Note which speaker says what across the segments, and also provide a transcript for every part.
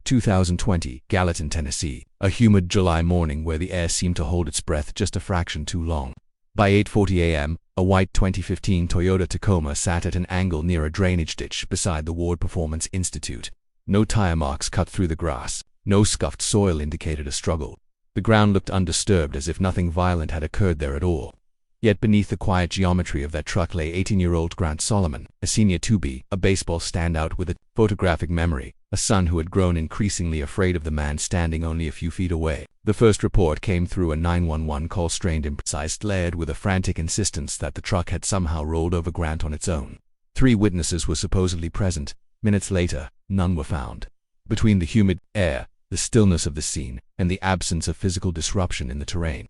Speaker 1: 2020, Gallatin, Tennessee. A humid July morning where the air seemed to hold its breath just a fraction too long. By 8:40 a.m., a white 2015 Toyota Tacoma sat at an angle near a drainage ditch beside the Ward Performance Institute. No tire marks cut through the grass. No scuffed soil indicated a struggle. The ground looked undisturbed, as if nothing violent had occurred there at all. Yet beneath the quiet geometry of that truck lay 18-year-old Grant Solomon, a senior to-be, a baseball standout with a photographic memory, a son who had grown increasingly afraid of the man standing only a few feet away. The first report came through a 911 call, strained, imprecise, layered with a frantic insistence that the truck had somehow rolled over Grant on its own. 3 witnesses were supposedly present. Minutes later, none were found. Between the humid air, the stillness of the scene, and the absence of physical disruption in the terrain,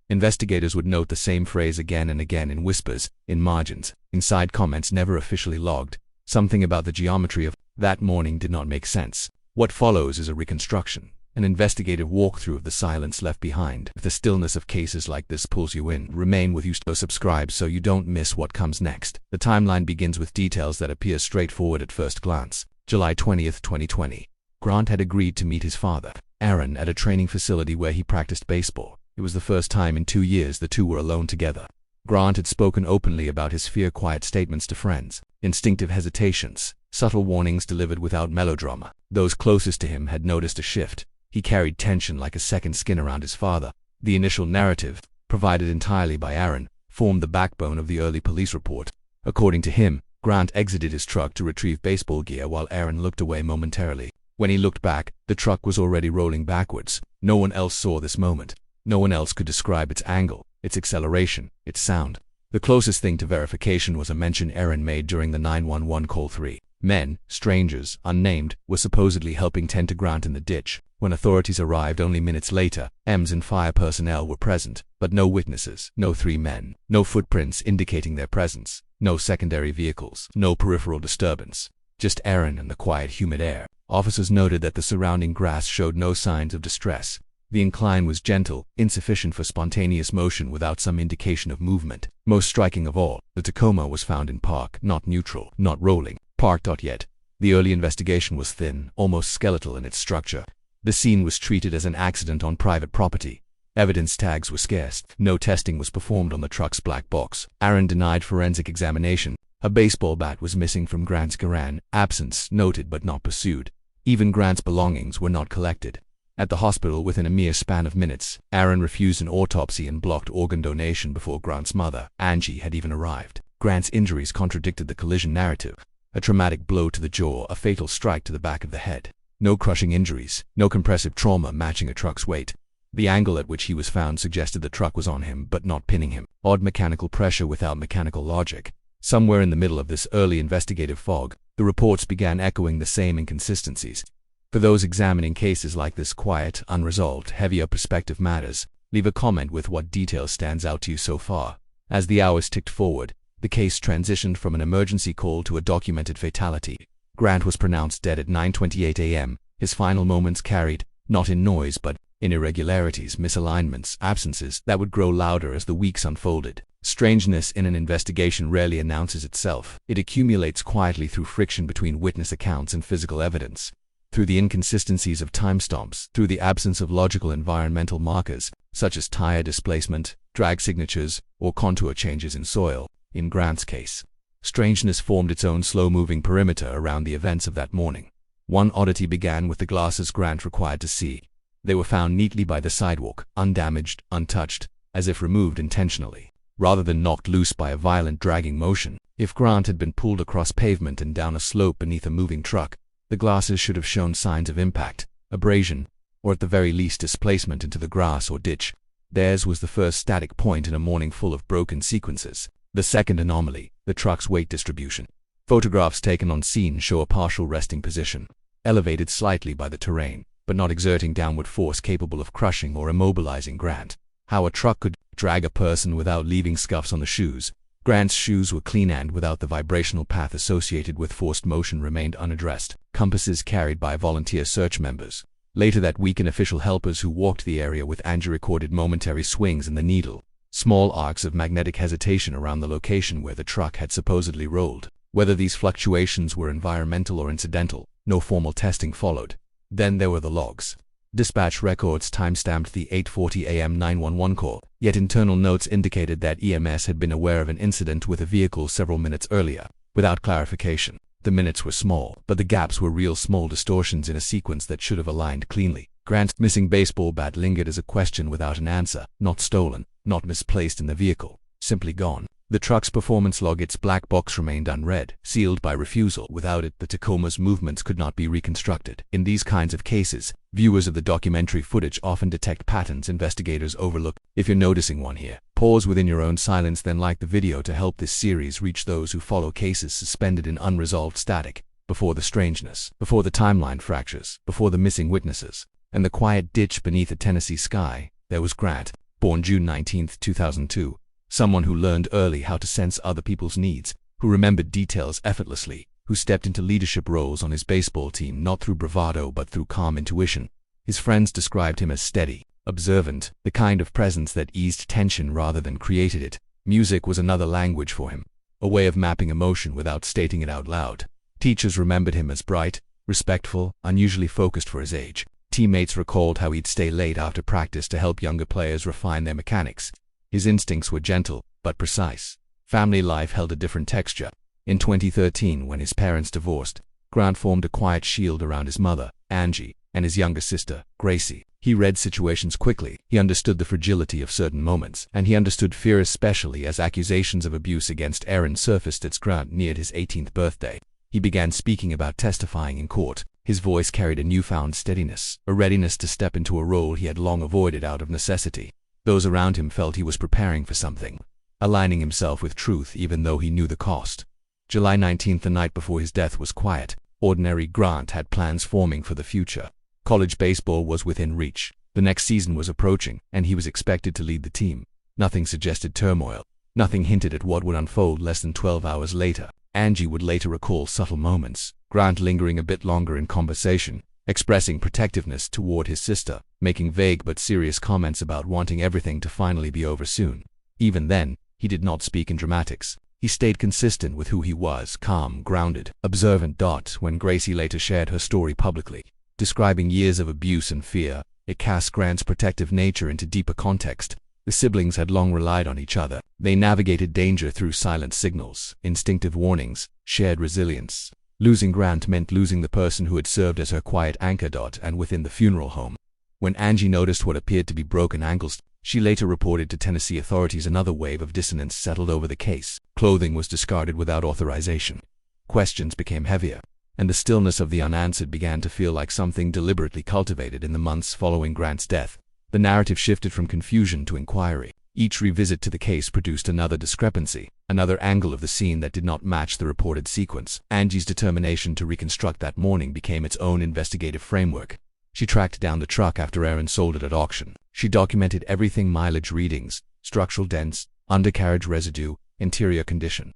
Speaker 1: investigators would note the same phrase again and again in whispers, in margins, in side comments never officially logged. Something about the geometry of that morning did not make sense. What follows is a reconstruction, an investigative walkthrough of the silence left behind. If the stillness of cases like this pulls you in, remain with you. So subscribe so you don't miss what comes next. The timeline begins with details that appear straightforward at first glance. July 20th, 2020. Grant had agreed to meet his father, Aaron, at a training facility where he practiced baseball. It was the first time in 2 years the two were alone together. Grant had spoken openly about his fear, quiet statements to friends, instinctive hesitations, subtle warnings delivered without melodrama. Those closest to him had noticed a shift. He carried tension like a second skin around his father. The initial narrative, provided entirely by Aaron, formed the backbone of the early police report. According to him, Grant exited his truck to retrieve baseball gear while Aaron looked away momentarily. When he looked back, the truck was already rolling backwards. No one else saw this moment. No one else could describe its angle, its acceleration, its sound. The closest thing to verification was a mention Aaron made during the 911 call. 3 men, strangers, unnamed, were supposedly helping tend to Grant in the ditch. When authorities arrived only minutes later, EMS and fire personnel were present, but no witnesses, no 3 men, no footprints indicating their presence, no secondary vehicles, no peripheral disturbance. Just Aaron and the quiet, humid air. Officers noted that the surrounding grass showed no signs of distress. The incline was gentle, insufficient for spontaneous motion without some indication of movement. Most striking of all, the Tacoma was found in park, not neutral, not rolling, parked. Yet, the early investigation was thin, almost skeletal in its structure. The scene was treated as an accident on private property. Evidence tags were scarce. No testing was performed on the truck's black box. Aaron denied forensic examination. A baseball bat was missing from Grant's garage, absence noted but not pursued. Even Grant's belongings were not collected. At the hospital, within a mere span of minutes, Aaron refused an autopsy and blocked organ donation before Grant's mother, Angie, had even arrived. Grant's injuries contradicted the collision narrative. A traumatic blow to the jaw, a fatal strike to the back of the head. No crushing injuries, no compressive trauma matching a truck's weight. The angle at which he was found suggested the truck was on him but not pinning him. Odd mechanical pressure without mechanical logic. Somewhere in the middle of this early investigative fog, the reports began echoing the same inconsistencies. For those examining cases like this, quiet, unresolved, heavier perspective matters. Leave a comment with what detail stands out to you so far. As the hours ticked forward, the case transitioned from an emergency call to a documented fatality. Grant was pronounced dead at 9:28 a.m. His final moments carried, not in noise but in irregularities, misalignments, absences that would grow louder as the weeks unfolded. Strangeness in an investigation rarely announces itself. It accumulates quietly through friction between witness accounts and physical evidence, through the inconsistencies of timestamps, through the absence of logical environmental markers, such as tire displacement, drag signatures, or contour changes in soil. In Grant's case, strangeness formed its own slow-moving perimeter around the events of that morning. One oddity began with the glasses Grant required to see. They were found neatly by the sidewalk, undamaged, untouched, as if removed intentionally, rather than knocked loose by a violent dragging motion. If Grant had been pulled across pavement and down a slope beneath a moving truck, the glasses should have shown signs of impact, abrasion, or at the very least displacement into the grass or ditch. Theirs was the first static point in a morning full of broken sequences. The second anomaly, the truck's weight distribution. Photographs taken on scene show a partial resting position, elevated slightly by the terrain, but not exerting downward force capable of crushing or immobilizing Grant. How a truck could drag a person without leaving scuffs on the shoes. Grant's shoes were clean and without the vibrational path associated with forced motion remained unaddressed. Compasses carried by volunteer search members. Later that week, unofficial helpers who walked the area with Angie recorded momentary swings in the needle, small arcs of magnetic hesitation around the location where the truck had supposedly rolled. Whether these fluctuations were environmental or incidental, no formal testing followed. Then there were the logs. Dispatch records timestamped the 8:40 a.m. 911 call, yet internal notes indicated that EMS had been aware of an incident with a vehicle several minutes earlier, without clarification. The minutes were small, but the gaps were real small distortions in a sequence that should have aligned cleanly. Grant's missing baseball bat lingered as a question without an answer, not stolen, not misplaced in the vehicle, simply gone. The truck's performance log, its black box, remained unread, sealed by refusal. Without it, the Tacoma's movements could not be reconstructed. In these kinds of cases, viewers of the documentary footage often detect patterns investigators overlook. If you're noticing one here, pause within your own silence, then like the video to help this series reach those who follow cases suspended in unresolved static, before the strangeness, before the timeline fractures, before the missing witnesses, and the quiet ditch beneath a Tennessee sky. There was Grant, born June 19, 2002. Someone who learned early how to sense other people's needs, who remembered details effortlessly, who stepped into leadership roles on his baseball team not through bravado but through calm intuition. His friends described him as steady, observant, the kind of presence that eased tension rather than created it. Music was another language for him, a way of mapping emotion without stating it out loud. Teachers remembered him as bright, respectful, unusually focused for his age. Teammates recalled how he'd stay late after practice to help younger players refine their mechanics. His instincts were gentle, but precise. Family life held a different texture. In 2013, when his parents divorced, Grant formed a quiet shield around his mother, Angie, and his younger sister, Gracie. He read situations quickly, he understood the fragility of certain moments, and he understood fear, especially as accusations of abuse against Aaron surfaced as Grant neared his 18th birthday. He began speaking about testifying in court. His voice carried a newfound steadiness, a readiness to step into a role he had long avoided out of necessity. Those around him felt he was preparing for something, aligning himself with truth even though he knew the cost. July 19, the night before his death, was quiet. Ordinary Grant had plans forming for the future. College baseball was within reach. The next season was approaching, and he was expected to lead the team. Nothing suggested turmoil. Nothing hinted at what would unfold less than 12 hours later. Angie would later recall subtle moments, Grant lingering a bit longer in conversation, expressing protectiveness toward his sister, making vague but serious comments about wanting everything to finally be over soon. Even then, he did not speak in dramatics. He stayed consistent with who he was, calm, grounded, observant. When Gracie later shared her story publicly, describing years of abuse and fear, it cast Grant's protective nature into deeper context. The siblings had long relied on each other. They navigated danger through silent signals, instinctive warnings, shared resilience. Losing Grant meant losing the person who had served as her quiet anchor. And within the funeral home, when Angie noticed what appeared to be broken ankles, she later reported to Tennessee authorities. Another wave of dissonance settled over the case. Clothing was discarded without authorization. Questions became heavier, and the stillness of the unanswered began to feel like something deliberately cultivated. In the months following Grant's death, the narrative shifted from confusion to inquiry. Each revisit to the case produced another discrepancy, another angle of the scene that did not match the reported sequence. Angie's determination to reconstruct that morning became its own investigative framework. She tracked down the truck after Aaron sold it at auction. She documented everything: mileage readings, structural dents, undercarriage residue, interior condition.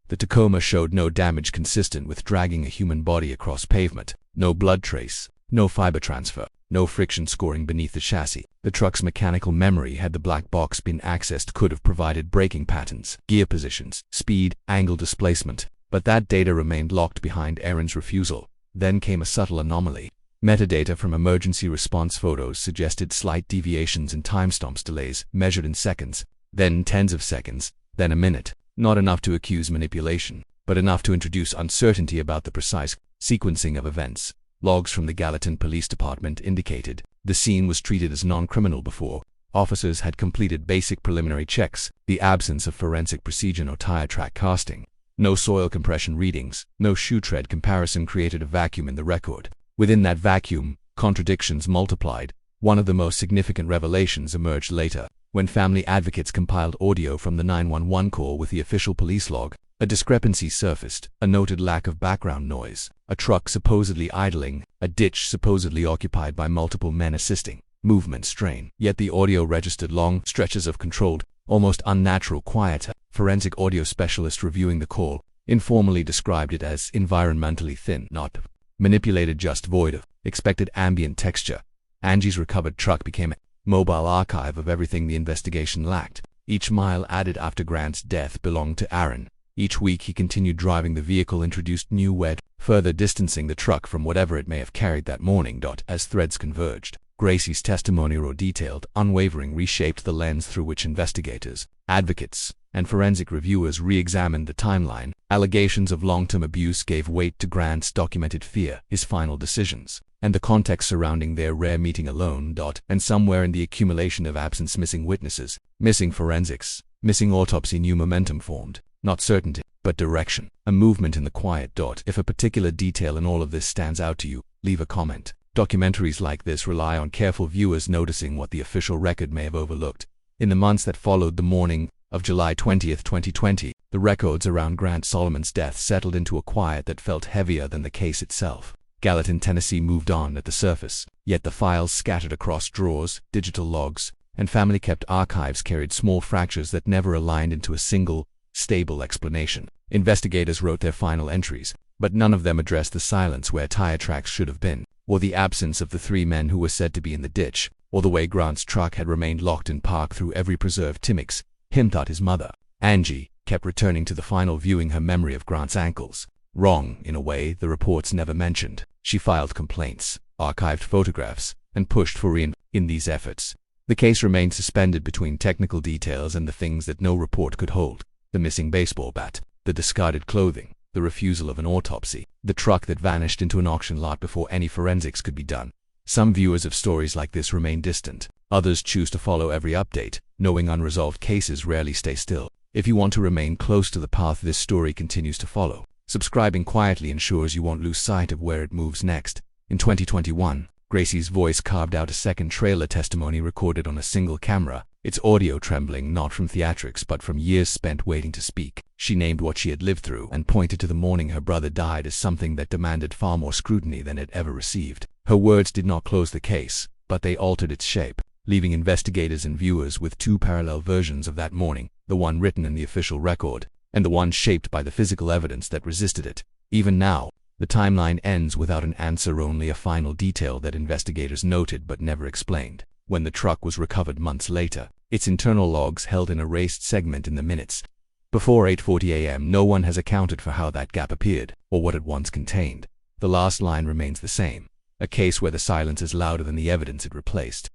Speaker 1: The Tacoma showed no damage consistent with dragging a human body across pavement, no blood trace, no fiber transfer, no friction scoring beneath the chassis. The truck's mechanical memory, had the black box been accessed, could have provided braking patterns, gear positions, speed, angle, displacement. But that data remained locked behind Aaron's refusal. Then came a subtle anomaly. Metadata from emergency response photos suggested slight deviations in timestamps, delays measured in seconds, then tens of seconds, then a minute. Not enough to accuse manipulation, but enough to introduce uncertainty about the precise sequencing of events. Logs from the Gallatin Police Department indicated the scene was treated as non-criminal before. Officers had completed basic preliminary checks. The absence of forensic procedure or tire track casting, no soil compression readings, no shoe tread comparison created a vacuum in the record. Within that vacuum, contradictions multiplied. One of the most significant revelations emerged later, when family advocates compiled audio from the 911 call with the official police log. A discrepancy surfaced, a noted lack of background noise, a truck supposedly idling, a ditch supposedly occupied by multiple men assisting, movement strain. Yet the audio registered long stretches of controlled, almost unnatural quiet. A forensic audio specialist reviewing the call informally described it as environmentally thin, not manipulated, just void of expected ambient texture. Angie's recovered truck became a mobile archive of everything the investigation lacked. Each mile added after Grant's death belonged to Aaron, Each week he continued driving the vehicle, introduced new wet, further distancing the truck from whatever it may have carried that morning. As threads converged, Gracie's testimony, raw, detailed, unwavering, reshaped the lens through which investigators, advocates, and forensic reviewers re-examined the timeline. Allegations of long-term abuse gave weight to Grant's documented fear, his final decisions, and the context surrounding their rare meeting alone. And somewhere in the accumulation of absence, missing witnesses, missing forensics, missing autopsy, new momentum formed. Not certainty, but direction. A movement in the quiet. If a particular detail in all of this stands out to you, leave a comment. Documentaries like this rely on careful viewers noticing what the official record may have overlooked. In the months that followed the morning of July 20, 2020, the records around Grant Solomon's death settled into a quiet that felt heavier than the case itself. Gallatin, Tennessee moved on at the surface, yet the files scattered across drawers, digital logs, and family-kept archives carried small fractures that never aligned into a single, stable explanation. Investigators wrote their final entries, but none of them addressed the silence where tire tracks should have been, or the absence of the 3 men who were said to be in the ditch, or the way Grant's truck had remained locked in park through every preserved Timmix. His mother, Angie, kept returning to the final viewing, her memory of Grant's ankles. Wrong, in a way the reports never mentioned. She filed complaints, archived photographs, and pushed for in these efforts. The case remained suspended between technical details and the things that no report could hold. The missing baseball bat, the discarded clothing, the refusal of an autopsy, the truck that vanished into an auction lot before any forensics could be done. Some viewers of stories like this remain distant. Others choose to follow every update, knowing unresolved cases rarely stay still. If you want to remain close to the path this story continues to follow, subscribing quietly ensures you won't lose sight of where it moves next. In 2021, Gracie's voice carved out a second trailer testimony recorded on a single camera, its audio trembling not from theatrics but from years spent waiting to speak. She named what she had lived through and pointed to the morning her brother died as something that demanded far more scrutiny than it ever received. Her words did not close the case, but they altered its shape, leaving investigators and viewers with 2 parallel versions of that morning, the one written in the official record, and the one shaped by the physical evidence that resisted it. Even now, the timeline ends without an answer, only a final detail that investigators noted but never explained. When the truck was recovered months later, its internal logs held an erased segment in the minutes. Before 8:40 a.m., no one has accounted for how that gap appeared, or what it once contained. The last line remains the same, a case where the silence is louder than the evidence it replaced.